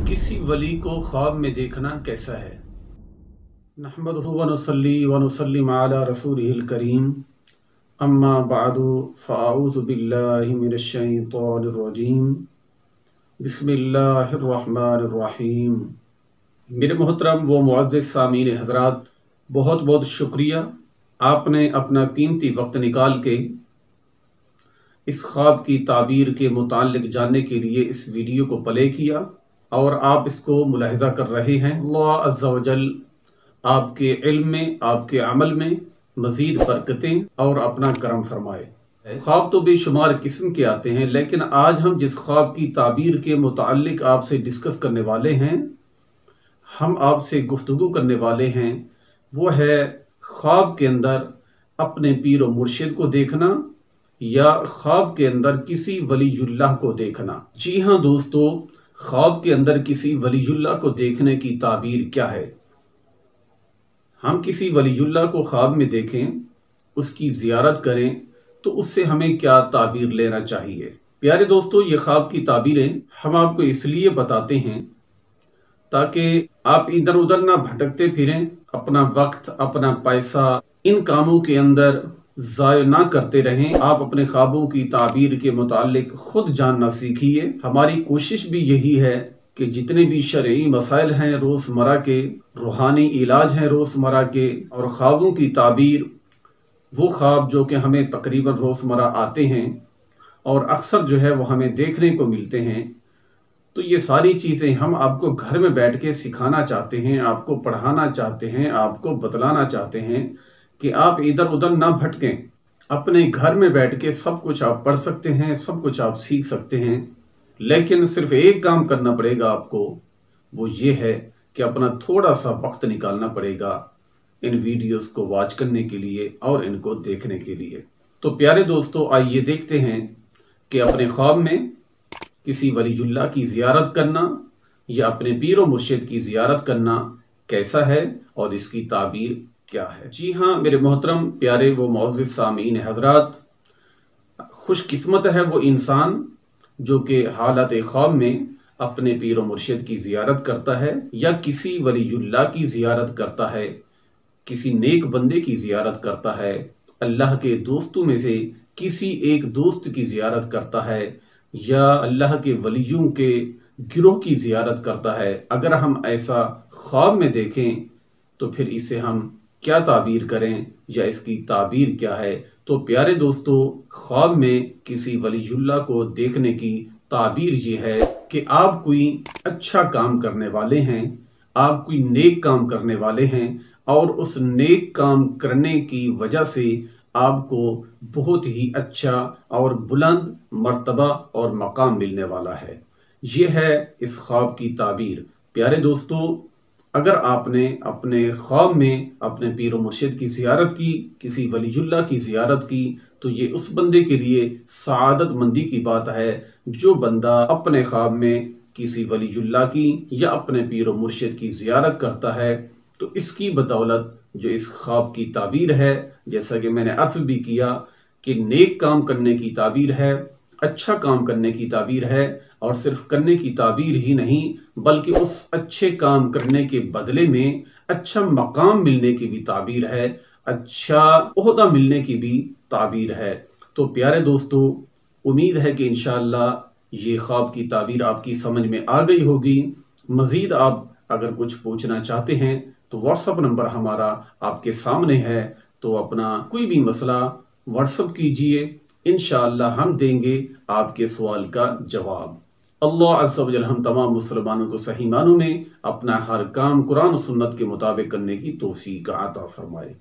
किसी वली को ख्वाब में देखना कैसा है। नहमदुहु व नुसल्ली व नुसल्लिम अला रसूलिहिल करीम, अम्मा बअदु फ़अऊज़ु बिल्लाहि मिनश शैतानिर रजीम, बिस्मिल्लाहिर रहमानिर रहीम। मेरे मोहतरम व मुअज़्ज़ज़ सामीन हज़रात, बहुत बहुत शुक्रिया, आपने अपना कीमती वक्त निकाल के इस ख्वाब की ताबीर के मुताल्लिक जानने के लिए इस वीडियो को प्ले किया और आप इसको मुलाहिज़ा कर रहे हैं। अल्लाह अज़्ज़ा व जल आपके इल्म में, आपके अमल में मज़ीद बरकतें और अपना करम फरमाए। ख्वाब तो बेशुमार किस्म के आते हैं, लेकिन आज हम जिस ख्वाब की ताबीर के मुताल्लिक आपसे डिस्कस करने वाले हैं, हम आपसे गुफ्तगू करने वाले हैं, वो है ख्वाब के अंदर अपने पीर व मुर्शिद को देखना या ख्वाब के अंदर किसी वलीयुल्लाह को देखना। जी हाँ दोस्तों, ख्वाब के अंदर किसी वलीयुल्लाह को देखने की ताबीर क्या है। हम किसी वलीयुल्लाह को ख्वाब में देखें, उसकी ज़ियारत करें, तो उससे हमें क्या ताबीर लेना चाहिए। प्यारे दोस्तों, ये ख्वाब की ताबीरें हम आपको इसलिए बताते हैं ताकि आप इधर उधर ना भटकते फिरें, अपना वक्त, अपना पैसा इन कामों के अंदर ज़ाय ना करते रहें। आप अपने ख्वाबों की ताबीर के मुताल्लिक खुद जानना सीखिए। हमारी कोशिश भी यही है कि जितने भी शरई मसाइल हैं रोज़मर्रा के, रूहानी इलाज हैं रोज़मर्रा के, और ख्वाबों की ताबीर, वो ख्वाब जो कि हमें तकरीबन रोज़मर्रा आते हैं और अक्सर जो है वो हमें देखने को मिलते हैं, तो ये सारी चीज़ें हम आपको घर में बैठ के सिखाना चाहते हैं, आपको पढ़ाना चाहते हैं, आपको बतलाना चाहते हैं कि आप इधर उधर ना भटकें। अपने घर में बैठ के सब कुछ आप पढ़ सकते हैं, सब कुछ आप सीख सकते हैं, लेकिन सिर्फ एक काम करना पड़ेगा आपको, वो ये है कि अपना थोड़ा सा वक्त निकालना पड़ेगा इन वीडियोस को वॉच करने के लिए और इनको देखने के लिए। तो प्यारे दोस्तों, आइए देखते हैं कि अपने ख्वाब में किसी वलीयुल्लाह की ज़ियारत करना या अपने पीर व मुर्शिद की ज़ियारत करना कैसा है और इसकी ताबीर क्या है। जी हाँ मेरे मोहतरम प्यारे व मुअज़्ज़ज़ सामीन हज़रात, खुशकिस्मत है वो इंसान जो कि हालत ख्वाब में अपने पीर व मुर्शिद की ज़ियारत करता है या किसी वलीयुल्लाह की ज़ियारत करता है, किसी नेक बंदे की ज़ियारत करता है, अल्लाह के दोस्तों में से किसी एक दोस्त की ज़ियारत करता है या अल्लाह के वलियों के गिरोह की ज़ियारत करता है। अगर हम ऐसा ख्वाब में देखें तो फिर इसे हम क्या ताबीर करें या इसकी ताबीर क्या है। तो प्यारे दोस्तों, ख्वाब में किसी वलीयुल्लाह को देखने की ताबीर ये है कि आप कोई अच्छा काम करने वाले हैं, आप कोई नेक काम करने वाले हैं और उस नेक काम करने की वजह से आपको बहुत ही अच्छा और बुलंद मर्तबा और मकाम मिलने वाला है। ये है इस ख्वाब की ताबीर। प्यारे दोस्तों, अगर आपने अपने ख्वाब में अपने पीर व मुर्शिद की ज़ियारत की, किसी वलीयुल्लाह की ज़ियारत की, तो ये उस बंदे के लिए सआदत मंदी की बात है जो बंदा अपने ख्वाब में किसी वलीयुल्लाह की या अपने पीर व मुर्शिद की ज़ियारत करता है। तो इसकी बदौलत जो इस ख्वाब की ताबीर है, जैसा कि मैंने अर्ज़ भी किया कि नेक काम करने की ताबीर है, अच्छा काम करने की ताबीर है, और सिर्फ करने की ताबीर ही नहीं बल्कि उस अच्छे काम करने के बदले में अच्छा मकाम मिलने की भी ताबीर है, अच्छा ओहदा मिलने की भी ताबीर है। तो प्यारे दोस्तों, उम्मीद है कि इंशाअल्लाह ये ख्वाब की ताबीर आपकी समझ में आ गई होगी। मज़ीद आप अगर कुछ पूछना चाहते हैं तो व्हाट्सअप नंबर हमारा आपके सामने है, तो अपना कोई भी मसला व्हाट्सअप कीजिए, इंशाअल्लाह हम देंगे आपके सवाल का जवाब। अल्लाह अज़्ज़ा व जल हम तमाम मुसलमानों को सही मानों में अपना हर काम कुरान और सुन्नत के मुताबिक करने की तौफीक अता फरमाए।